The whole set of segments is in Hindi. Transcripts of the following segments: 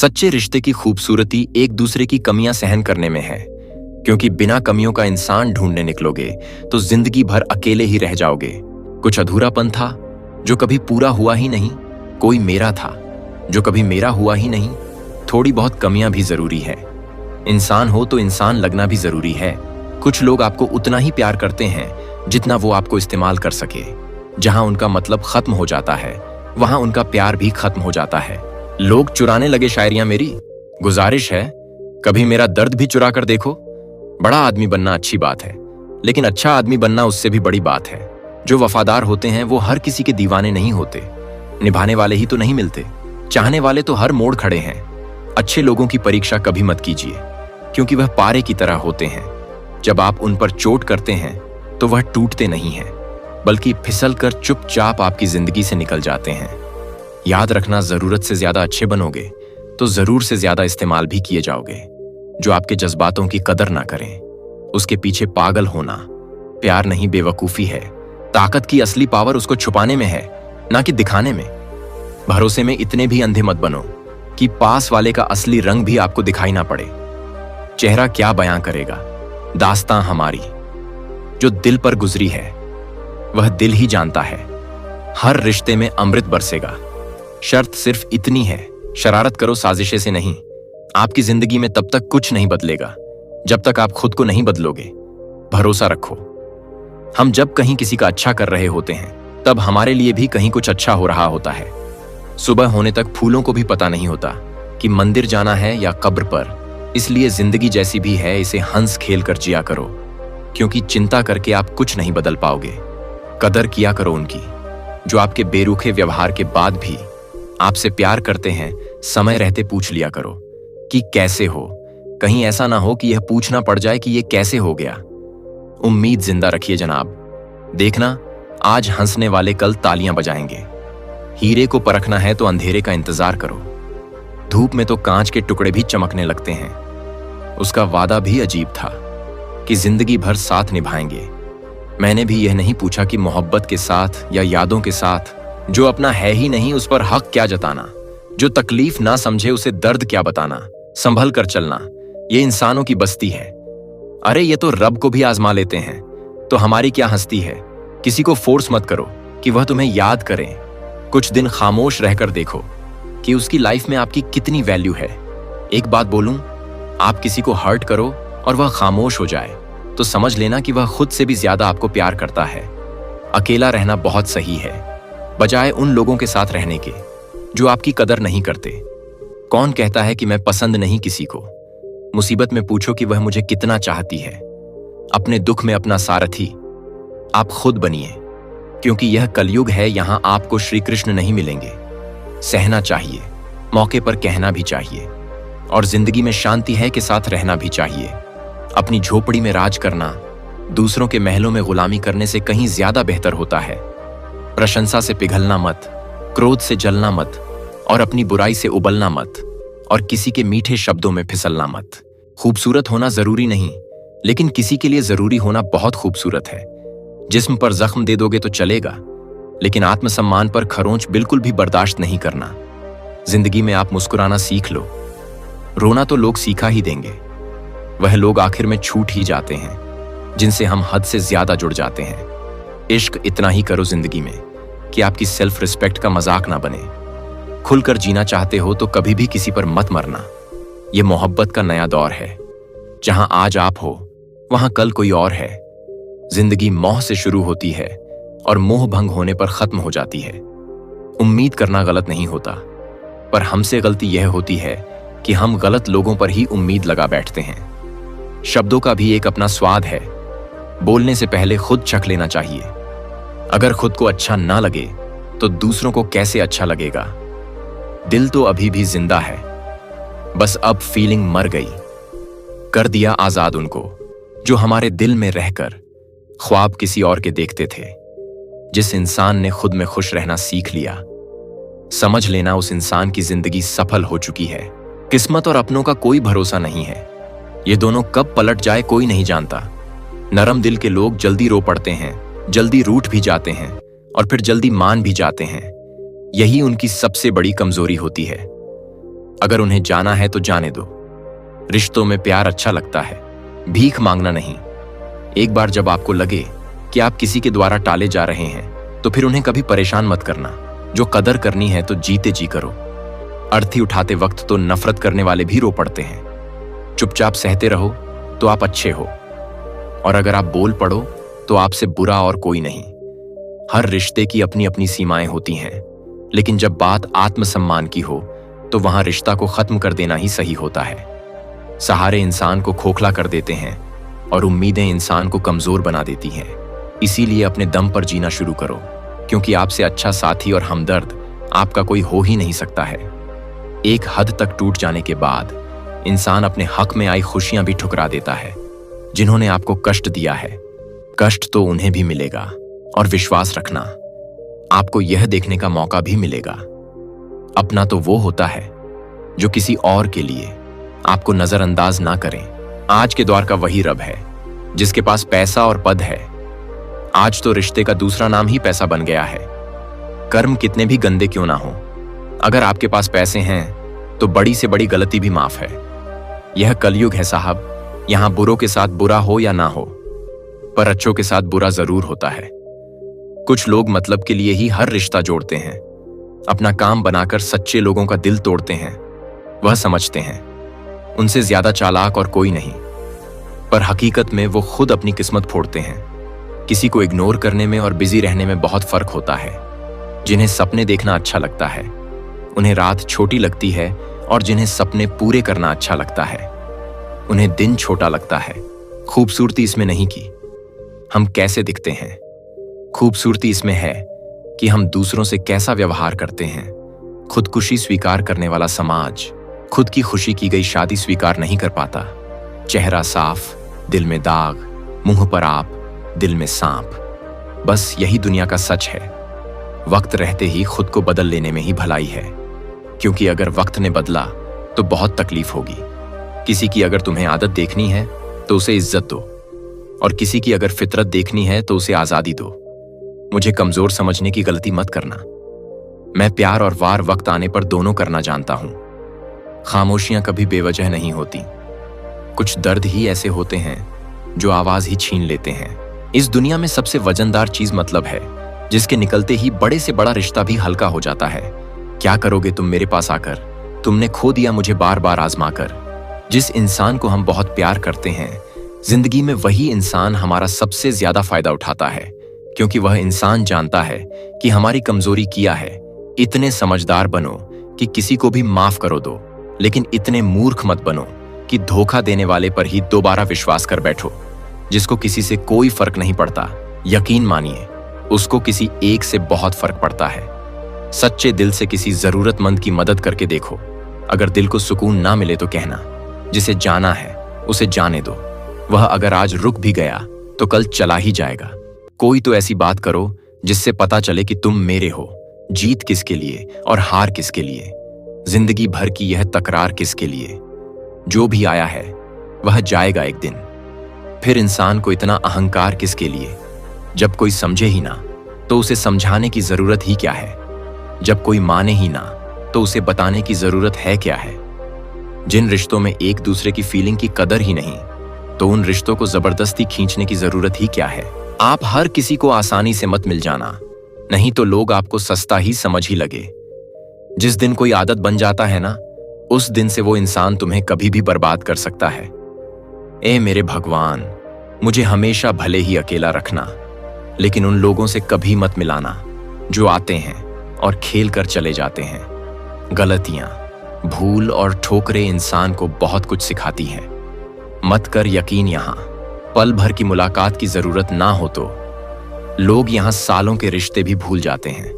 सच्चे रिश्ते की खूबसूरती एक दूसरे की कमियां सहन करने में है, क्योंकि बिना कमियों का इंसान ढूंढने निकलोगे तो जिंदगी भर अकेले ही रह जाओगे। कुछ अधूरापन था जो कभी पूरा हुआ ही नहीं, कोई मेरा था जो कभी मेरा हुआ ही नहीं। थोड़ी बहुत कमियां भी जरूरी है। इंसान हो तो इंसान लगना भी जरूरी है। कुछ लोग आपको उतना ही प्यार करते हैं जितना वो आपको इस्तेमाल कर सके। जहां उनका मतलब खत्म हो जाता है वहां उनका प्यार भी खत्म हो जाता है। लोग चुराने लगे शायरियां मेरी, गुजारिश है कभी मेरा दर्द भी चुरा कर देखो। बड़ा आदमी बनना अच्छी बात है, लेकिन अच्छा आदमी बनना उससे भी बड़ी बात है। जो वफादार होते हैं वो हर किसी के दीवाने नहीं होते। निभाने वाले ही तो नहीं मिलते, चाहने वाले तो हर मोड़ खड़े हैं। अच्छे लोगों की परीक्षा कभी मत कीजिए, क्योंकि वह पारे की तरह होते हैं। जब आप उन पर चोट करते हैं तो वह टूटते नहीं हैं, बल्कि फिसल कर चुपचाप आपकी जिंदगी से निकल जाते हैं। याद रखना, जरूरत से ज्यादा अच्छे बनोगे तो जरूर से ज्यादा इस्तेमाल भी किए जाओगे। जो आपके जज्बातों की कदर ना करें उसके पीछे पागल होना प्यार नहीं, बेवकूफी है। ताकत की असली पावर उसको छुपाने में है, ना कि दिखाने में। भरोसे में इतने भी अंधे मत बनो कि पास वाले का असली रंग भी आपको दिखाई ना पड़े। चेहरा क्या बयां करेगा, दास्तां हमारी जो दिल पर गुजरी है वह दिल ही जानता है। हर रिश्ते में अमृत बरसेगा, शर्त सिर्फ इतनी है, शरारत करो साजिशें से नहीं। आपकी जिंदगी में तब तक कुछ नहीं बदलेगा जब तक आप खुद को नहीं बदलोगे। भरोसा रखो, हम जब कहीं किसी का अच्छा कर रहे होते हैं तब हमारे लिए भी कहीं कुछ अच्छा हो रहा होता है। सुबह होने तक फूलों को भी पता नहीं होता कि मंदिर जाना है या कब्र पर। इसलिए जिंदगी जैसी भी है इसे हंस खेल कर जिया करो, क्योंकि चिंता करके आप कुछ नहीं बदल पाओगे। कदर किया करो उनकी जो आपके बेरुखे व्यवहार के बाद भी आपसे प्यार करते हैं। समय रहते पूछ लिया करो कि कैसे हो, कहीं ऐसा ना हो कि यह पूछना पड़ जाए कि यह कैसे हो गया। उम्मीद जिंदा रखिए जनाब, देखना आज हंसने वाले कल तालियां बजाएंगे। हीरे को परखना है तो अंधेरे का इंतजार करो। धूप में तो कांच के टुकड़े भी चमकने लगते हैं। उसका वादा भी अजीब था कि जिंदगी भर साथ निभाएंगे। मैंने भी यह नहीं पूछा कि मोहब्बत के साथ या यादों के साथ। जो अपना है ही नहीं उस पर हक क्या जताना, जो तकलीफ ना समझे उसे दर्द क्या बताना। संभल कर चलना ये इंसानों की बस्ती है। अरे ये तो रब को भी आजमा लेते हैं, तो हमारी क्या हस्ती है। किसी को फोर्स मत करो कि वह तुम्हें याद करे। कुछ दिन खामोश रहकर देखो कि उसकी लाइफ में आपकी कितनी वैल्यू है। एक बात बोलूं, आप किसी को हर्ट करो और वह खामोश हो जाए तो समझ लेना कि वह खुद से भी ज्यादा आपको प्यार करता है। अकेला रहना बहुत सही है, बजाय उन लोगों के साथ रहने के जो आपकी कदर नहीं करते। कौन कहता है कि मैं पसंद नहीं किसी को। मुसीबत में पूछो कि वह मुझे कितना चाहती है। अपने दुख में अपना सारथी आप खुद बनिए, क्योंकि यह कलयुग है, यहां आपको श्री कृष्ण नहीं मिलेंगे। सहना चाहिए, मौके पर कहना भी चाहिए, और जिंदगी में शांति है के साथ रहना भी चाहिए। अपनी झोपड़ी में राज करना दूसरों के महलों में गुलामी करने से कहीं ज्यादा बेहतर होता है। प्रशंसा से पिघलना मत, क्रोध से जलना मत, और अपनी बुराई से उबलना मत, और किसी के मीठे शब्दों में फिसलना मत। खूबसूरत होना जरूरी नहीं, लेकिन किसी के लिए जरूरी होना बहुत खूबसूरत है। जिस्म पर जख्म दे दोगे तो चलेगा, लेकिन आत्मसम्मान पर खरोंच बिल्कुल भी बर्दाश्त नहीं करना। जिंदगी में आप मुस्कुराना सीख लो, रोना तो लोग सीखा ही देंगे। वह लोग आखिर में छूट ही जाते हैं जिनसे हम हद से ज्यादा जुड़ जाते हैं। इश्क इतना ही करो जिंदगी में कि आपकी सेल्फ रिस्पेक्ट का मजाक ना बने। खुलकर जीना चाहते हो तो कभी भी किसी पर मत मरना। यह मोहब्बत का नया दौर है, जहां आज आप हो वहां कल कोई और है। जिंदगी मोह से शुरू होती है और मोह भंग होने पर खत्म हो जाती है। उम्मीद करना गलत नहीं होता, पर हमसे गलती यह होती है कि हम गलत लोगों पर ही उम्मीद लगा बैठते हैं। शब्दों का भी एक अपना स्वाद है, बोलने से पहले खुद चख लेना चाहिए। अगर खुद को अच्छा ना लगे तो दूसरों को कैसे अच्छा लगेगा। दिल तो अभी भी जिंदा है, बस अब फीलिंग मर गई। कर दिया आजाद उनको जो हमारे दिल में रहकर ख्वाब किसी और के देखते थे। जिस इंसान ने खुद में खुश रहना सीख लिया, समझ लेना उस इंसान की जिंदगी सफल हो चुकी है। किस्मत और अपनों का कोई भरोसा नहीं है, ये दोनों कब पलट जाए कोई नहीं जानता। नरम दिल के लोग जल्दी रो पड़ते हैं, जल्दी रूठ भी जाते हैं, और फिर जल्दी मान भी जाते हैं। यही उनकी सबसे बड़ी कमजोरी होती है। अगर उन्हें जाना है तो जाने दो। रिश्तों में प्यार अच्छा लगता है, भीख मांगना नहीं। एक बार जब आपको लगे कि आप किसी के द्वारा टाले जा रहे हैं तो फिर उन्हें कभी परेशान मत करना। जो कदर करनी है तो जीते जी करो। अर्थी उठाते वक्त तो नफरत करने वाले भी रो पड़ते हैं। चुपचाप सहते रहो तो आप अच्छे हो, और अगर आप बोल पड़ो तो आपसे बुरा और कोई नहीं। हर रिश्ते की अपनी अपनी सीमाएं होती हैं, लेकिन जब बात आत्मसम्मान की हो तो वहां रिश्ता को खत्म कर देना ही सही होता है। सहारे इंसान को खोखला कर देते हैं और उम्मीदें इंसान को कमजोर बना देती हैं। इसीलिए अपने दम पर जीना शुरू करो, क्योंकि आपसे अच्छा साथी और हमदर्द आपका कोई हो ही नहीं सकता है। एक हद तक टूट जाने के बाद इंसान अपने हक में आई खुशियां भी ठुकरा देता है। जिन्होंने आपको कष्ट दिया है, कष्ट तो उन्हें भी मिलेगा, और विश्वास रखना, आपको यह देखने का मौका भी मिलेगा। अपना तो वो होता है जो किसी और के लिए आपको नजरअंदाज ना करें। आज के दौर का वही रब है जिसके पास पैसा और पद है। आज तो रिश्ते का दूसरा नाम ही पैसा बन गया है। कर्म कितने भी गंदे क्यों ना हो, अगर आपके पास पैसे हैं तो बड़ी से बड़ी गलती भी माफ है। यह कलयुग है साहब, यहां बुरों के साथ बुरा हो या ना हो, पर अच्छों के साथ बुरा जरूर होता है। कुछ लोग मतलब के लिए ही हर रिश्ता जोड़ते हैं, अपना काम बनाकर सच्चे लोगों का दिल तोड़ते हैं। वह समझते हैं उनसे ज्यादा चालाक और कोई नहीं, पर हकीकत में वो खुद अपनी किस्मत फोड़ते हैं। किसी को इग्नोर करने में और बिजी रहने में बहुत फर्क होता है। जिन्हें सपने देखना अच्छा लगता है उन्हें रात छोटी लगती है, और जिन्हें सपने पूरे करना अच्छा लगता है उन्हें दिन छोटा लगता है। खूबसूरती इसमें नहीं कि हम कैसे दिखते हैं, खूबसूरती इसमें है कि हम दूसरों से कैसा व्यवहार करते हैं। खुदकुशी स्वीकार करने वाला समाज खुद की खुशी की गई शादी स्वीकार नहीं कर पाता। चेहरा साफ, दिल में दाग, मुंह पर आप, दिल में सांप। बस यही दुनिया का सच है। वक्त रहते ही खुद को बदल लेने में ही भलाई है, क्योंकि अगर वक्त ने बदला तो बहुत तकलीफ होगी। किसी की अगर तुम्हें आदत देखनी है तो उसे इज्जत दो, और किसी की अगर फितरत देखनी है तो उसे आजादी दो। मुझे कमजोर समझने की गलती मत करना। मैं प्यार और वार वक्त आने पर दोनों करना जानता हूं। खामोशियां कभी बेवजह नहीं होती। कुछ दर्द ही ऐसे होते हैं जो आवाज ही छीन लेते हैं। इस दुनिया में सबसे वजनदार चीज मतलब है, जिसके निकलते ही बड़े से बड़ा रिश्ता भी हल्का हो जाता है। क्या करोगे तुम मेरे पास आकर? तुमने खो दिया मुझे बार बार आजमा कर। जिस इंसान को हम बहुत प्यार करते हैं, जिंदगी में वही इंसान हमारा सबसे ज्यादा फायदा उठाता है, क्योंकि वह इंसान जानता है कि हमारी कमजोरी क्या है। इतने समझदार बनो कि किसी को भी माफ करो दो, लेकिन इतने मूर्ख मत बनो कि धोखा देने वाले पर ही दोबारा विश्वास कर बैठो। जिसको किसी से कोई फर्क नहीं पड़ता, यकीन मानिए उसको किसी एक से बहुत फर्क पड़ता है। सच्चे दिल से किसी जरूरतमंद की मदद करके देखो। अगर दिल को सुकून ना मिले तो कहना, जिसे जाना है उसे जाने दो। वह अगर आज रुक भी गया तो कल चला ही जाएगा। कोई तो ऐसी बात करो जिससे पता चले कि तुम मेरे हो। जीत किसके लिए और हार किसके लिए, जिंदगी भर की यह तकरार किसके लिए। जो भी आया है वह जाएगा एक दिन। फिर इंसान को इतना अहंकार किसके लिए? जब कोई समझे ही ना तो उसे समझाने की जरूरत ही क्या है? जब कोई माने ही ना तो उसे बताने की जरूरत है क्या है? जिन रिश्तों में एक दूसरे की फीलिंग की कदर ही नहीं, तो उन रिश्तों को जबरदस्ती खींचने की जरूरत ही क्या है? आप हर किसी को आसानी से मत मिल जाना, नहीं तो लोग आपको सस्ता ही समझ ही लगे। जिस दिन कोई आदत बन जाता है ना, उस दिन से वो इंसान तुम्हें कभी भी बर्बाद कर सकता है। ए मेरे भगवान, मुझे हमेशा भले ही अकेला रखना, लेकिन उन लोगों से कभी मत मिलाना जो आते हैं और खेल कर चले जाते हैं। गलतियां, भूल और ठोकरें इंसान को बहुत कुछ सिखाती हैं। मत कर यकीन यहां पल भर की मुलाकात की जरूरत ना हो तो लोग यहां सालों के रिश्ते भी भूल जाते हैं।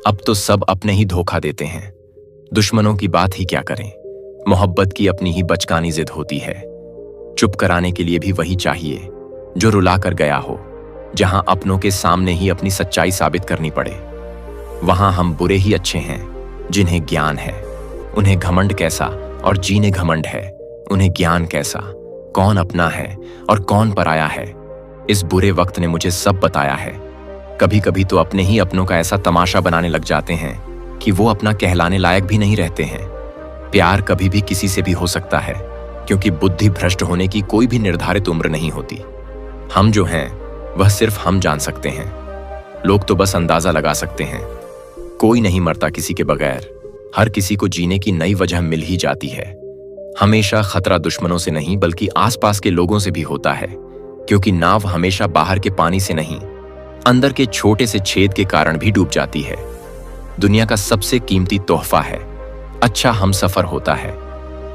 अब तो सब अपने ही धोखा देते हैं। दुश्मनों की बात ही क्या करें, मोहब्बत की अपनी ही बचकानी जिद होती है। चुप कराने के लिए भी वही चाहिए जो रुला कर गया हो। जहां अपनों के सामने ही अपनी सच्चाई साबित करनी पड़े, वहां हम बुरे ही अच्छे हैं। जिन्हें ज्ञान है उन्हें घमंड कैसा, और जीने घमंड है उन्हें ज्ञान कैसा। कौन अपना है और कौन पराया है, इस बुरे वक्त ने मुझे सब बताया है। कभी कभी तो अपने ही अपनों का ऐसा तमाशा बनाने लग जाते हैं कि वो अपना कहलाने लायक भी नहीं रहते हैं। प्यार कभी भी किसी से भी हो सकता है, क्योंकि बुद्धि भ्रष्ट होने की कोई भी निर्धारित उम्र नहीं होती। हम जो हैं वह सिर्फ हम जान सकते हैं, लोग तो बस अंदाजा लगा सकते हैं। कोई नहीं मरता किसी के बगैर, हर किसी को जीने की नई वजह मिल ही जाती है। हमेशा खतरा दुश्मनों से नहीं बल्कि आसपास के लोगों से भी होता है, क्योंकि नाव हमेशा बाहर के पानी से नहीं, अंदर के छोटे से छेद के कारण भी डूब जाती है। दुनिया का सबसे कीमती तोहफा है अच्छा हमसफर होता है,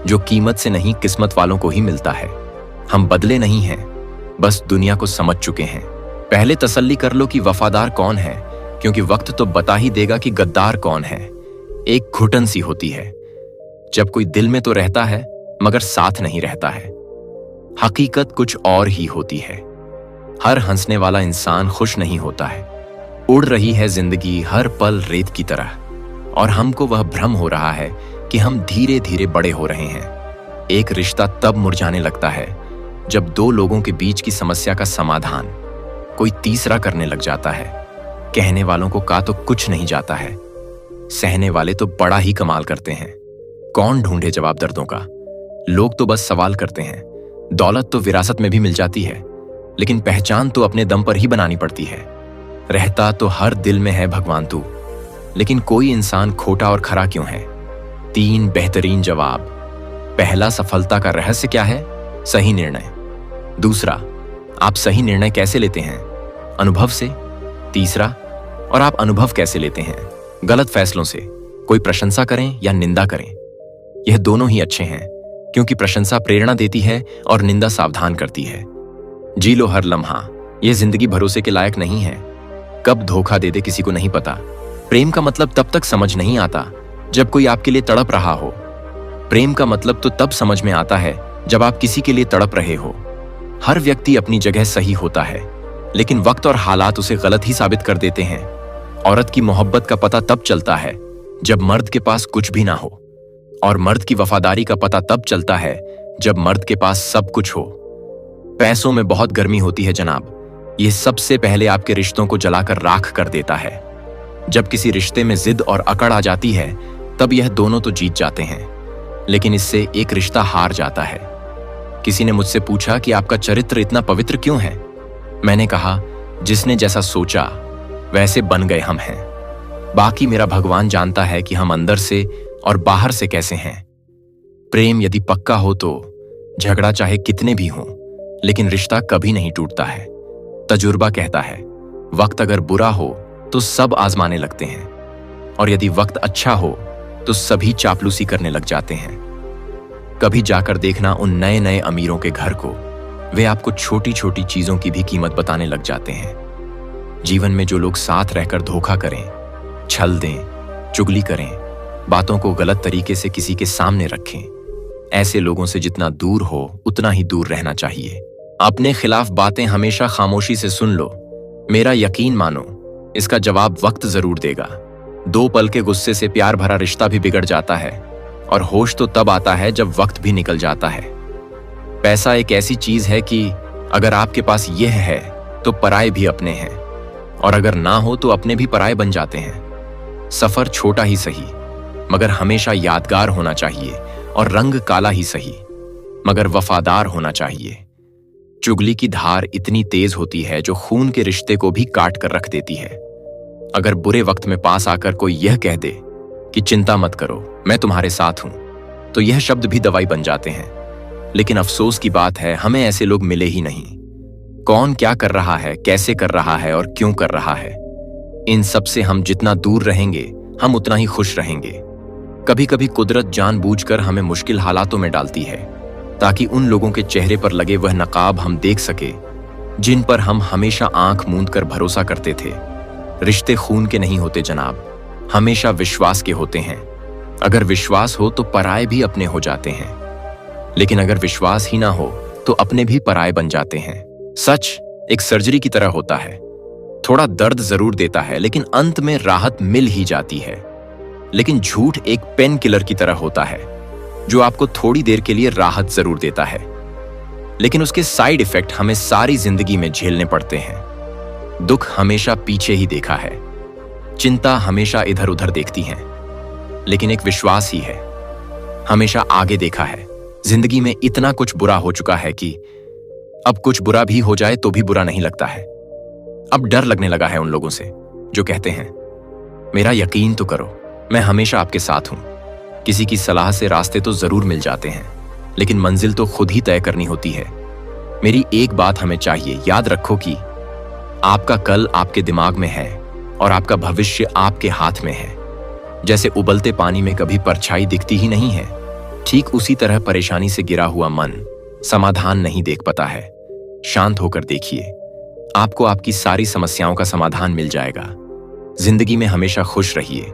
जो कीमत से नहीं किस्मत वालों को ही मिलता है। हम बदले नहीं हैं, बस दुनिया को समझ चुके हैं। पहले तसल्ली कर लो कि वफादार कौन है, क्योंकि वक्त तो बता ही देगा कि गद्दार कौन है। एक घुटन सी होती है जब कोई दिल में तो रहता है मगर साथ नहीं रहता है। हकीकत कुछ और ही होती है। हर हंसने वाला इंसान खुश नहीं होता है। उड़ रही है जिंदगी हर पल रेत की तरह, और हमको वह भ्रम हो रहा है कि हम धीरे धीरे बड़े हो रहे हैं। एक रिश्ता तब मुरझाने लगता है जब दो लोगों के बीच की समस्या का समाधान कोई तीसरा करने लग जाता है। कहने वालों को का तो कुछ नहीं जाता है, सहने वाले तो बड़ा ही कमाल करते हैं। कौन ढूंढे जवाब दर्दों का? लोग तो बस सवाल करते हैं। दौलत तो विरासत में भी मिल जाती है, लेकिन पहचान तो अपने दम पर ही बनानी पड़ती है। रहता तो हर दिल में है भगवान तू, लेकिन कोई इंसान खोटा और खरा क्यों है? 3 बेहतरीन जवाब। पहला, सफलता का रहस्य क्या है? सही निर्णय। दूसरा, आप सही निर्णय कैसे लेते हैं? अनुभव से। तीसरा, और आप अनुभव कैसे लेते हैं? गलत फैसलों से। कोई प्रशंसा करें या निंदा करें, यह दोनों ही अच्छे हैं, क्योंकि प्रशंसा प्रेरणा देती है और निंदा सावधान करती है। जी लो हर लम्हा, यह जिंदगी भरोसे के लायक नहीं है। कब धोखा दे दे किसी को नहीं पता। प्रेम का मतलब तब तक समझ नहीं आता जब कोई आपके लिए तड़प रहा हो। प्रेम का मतलब तो तब समझ में आता है जब आप किसी के लिए तड़प रहे हो। हर व्यक्ति अपनी जगह सही होता है, लेकिन वक्त और हालात उसे गलत ही साबित कर देते हैं। औरत की मोहब्बत का पता तब चलता है जब मर्द के पास कुछ भी ना हो, और मर्द की वफादारी का पता तब चलता है जब मर्द के पास सब कुछ हो। पैसों में बहुत गर्मी होती है जनाब, यह सबसे पहले आपके रिश्तों को जलाकर राख कर देता है। जब किसी रिश्ते में जिद और अकड़ आ जाती है, तब यह दोनों तो जीत जाते हैं, लेकिन इससे एक रिश्ता हार जाता है। किसी ने मुझसे पूछा कि आपका चरित्र इतना पवित्र क्यों है? मैंने कहा, जिसने जैसा सोचा वैसे बन गए हम हैं। बाकी मेरा भगवान जानता है कि हम अंदर से और बाहर से कैसे हैं। प्रेम यदि पक्का हो तो झगड़ा चाहे कितने भी हों, लेकिन रिश्ता कभी नहीं टूटता है। तजुर्बा कहता है, वक्त अगर बुरा हो तो सब आजमाने लगते हैं, और यदि वक्त अच्छा हो तो सभी चापलूसी करने लग जाते हैं। कभी जाकर देखना उन नए नए अमीरों के घर को, वे आपको छोटी छोटी चीजों की भी कीमत बताने लग जाते हैं। जीवन में जो लोग साथ रहकर धोखा करें, छल दें, चुगली करें, बातों को गलत तरीके से किसी के सामने रखें, ऐसे लोगों से जितना दूर हो उतना ही दूर रहना चाहिए। अपने खिलाफ बातें हमेशा खामोशी से सुन लो, मेरा यकीन मानो, इसका जवाब वक्त जरूर देगा। 2 पल के गुस्से से प्यार भरा रिश्ता भी बिगड़ जाता है, और होश तो तब आता है जब वक्त भी निकल जाता है। पैसा एक ऐसी चीज है कि अगर आपके पास यह है तो पराये भी अपने हैं, और अगर ना हो तो अपने भी पराये बन जाते हैं। सफर छोटा ही सही मगर हमेशा यादगार होना चाहिए, और रंग काला ही सही मगर वफादार होना चाहिए। चुगली की धार इतनी तेज होती है जो खून के रिश्ते को भी काट कर रख देती है। अगर बुरे वक्त में पास आकर कोई यह कह दे कि चिंता मत करो, मैं तुम्हारे साथ हूं, तो यह शब्द भी दवाई बन जाते हैं। लेकिन अफसोस की बात है, हमें ऐसे लोग मिले ही नहीं। कौन क्या कर रहा है, कैसे कर रहा है और क्यों कर रहा है, इन सब से हम जितना दूर रहेंगे हम उतना ही खुश रहेंगे। कभी कभी कुदरत जानबूझकर हमें मुश्किल हालातों में डालती है, ताकि उन लोगों के चेहरे पर लगे वह नकाब हम देख सके जिन पर हम हमेशा आंख मूंद कर भरोसा करते थे। रिश्ते खून के नहीं होते जनाब, हमेशा विश्वास के होते हैं। अगर विश्वास हो तो पराये भी अपने हो जाते हैं, लेकिन अगर विश्वास ही ना हो तो अपने भी पराये बन जाते हैं। सच एक सर्जरी की तरह होता है, थोड़ा दर्द जरूर देता है लेकिन अंत में राहत मिल ही जाती है। लेकिन झूठ एक पेन किलर की तरह होता है, जो आपको थोड़ी देर के लिए राहत जरूर देता है, लेकिन उसके साइड इफेक्ट हमें सारी जिंदगी में झेलने पड़ते हैं। दुख हमेशा पीछे ही देखा है, चिंता हमेशा इधर उधर देखती है, लेकिन एक विश्वास ही है। हमेशा आगे देखा है। जिंदगी में इतना कुछ बुरा हो चुका है कि अब कुछ बुरा भी हो जाए तो भी बुरा नहीं लगता है। अब डर लगने लगा है उन लोगों से जो कहते हैं मेरा यकीन तो करो, मैं हमेशा आपके साथ हूं। किसी की सलाह से रास्ते तो जरूर मिल जाते हैं, लेकिन मंजिल तो खुद ही तय करनी होती है। मेरी एक बात हमें चाहिए, याद रखो कि आपका कल आपके दिमाग में है और आपका भविष्य आपके हाथ में है। जैसे उबलते पानी में कभी परछाई दिखती ही नहीं है, ठीक उसी तरह परेशानी से गिरा हुआ मन समाधान नहीं देख पाता है। शांत होकर देखिए, आपको आपकी सारी समस्याओं का समाधान मिल जाएगा। जिंदगी में हमेशा खुश रहिए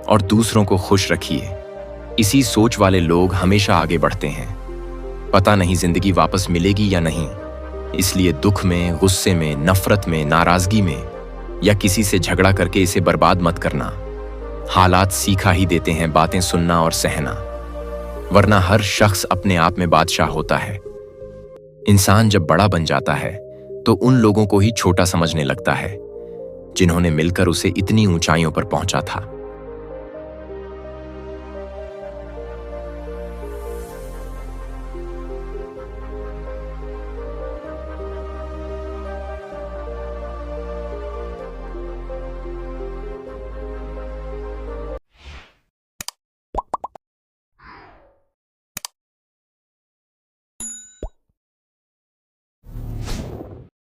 और दूसरों को खुश रखिए। इसी सोच वाले लोग हमेशा आगे बढ़ते हैं। पता नहीं जिंदगी वापस मिलेगी या नहीं, इसलिए दुख में, गुस्से में, नफरत में, नाराजगी में या किसी से झगड़ा करके इसे बर्बाद मत करना। हालात सिखा ही देते हैं बातें सुनना और सहना, वरना हर शख्स अपने आप में बादशाह होता है। इंसान जब बड़ा बन जाता है तो उन लोगों को ही छोटा समझने लगता है जिन्होंने मिलकर उसे इतनी ऊंचाइयों पर पहुंचा था।